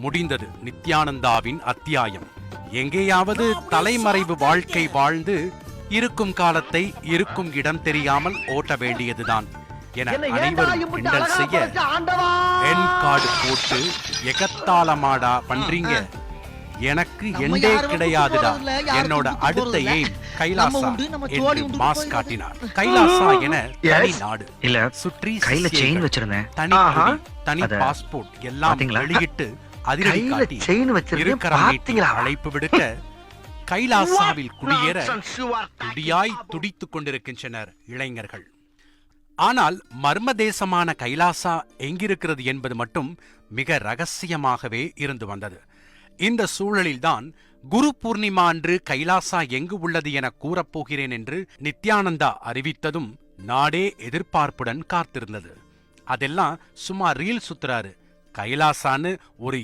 முடிந்தது நித்யானந்தாவின் அத்தியாயம். எங்கேயாவது தலைமறைவு வாழ்க்கை வாழ்ந்து இருக்கும் காலத்தை இருக்கும் இடம் தெரியாமல் ஓட்ட வேண்டியதுதான் என அனைவரும் கிண்டல் செய்ய என் கார்டு போட்டு எகத்தாளமாடா பண்றீங்க, எனக்கு எண்டே கிடையாதுடா, என்னோட அடுத்த எய்ம் கைலாசா என்று மாஸ் காட்டினார். கைலாசா என தனி நாடு, சுற்றி செயின் வச்சிருந்தேன், தனி தனி பாஸ்போர்ட் எல்லாம் வெளியிட்டு அதிரடி காட்டி இருக்கிற அழைப்பு விடுக்க கைலாசாவில் குடியேற துடியாய் துடித்துக் கொண்டிருக்கின்றனர் இளைஞர்கள். ஆனால் மர்ம தேசமான கைலாசா எங்கிருக்கிறது என்பது மட்டும் மிக ரகசியமாகவே இருந்து வந்தது. இந்த சூழலில்தான் குரு பூர்ணிமா அன்று கைலாசா எங்கு உள்ளது என கூறப்போகிறேன் என்று நித்யானந்தா அறிவித்ததும் நாடே எதிர்பார்ப்புடன் காத்திருந்தது. அதெல்லாம் சும்மா ரீல் சுத்துறாரு, கைலாசான்னு ஒரு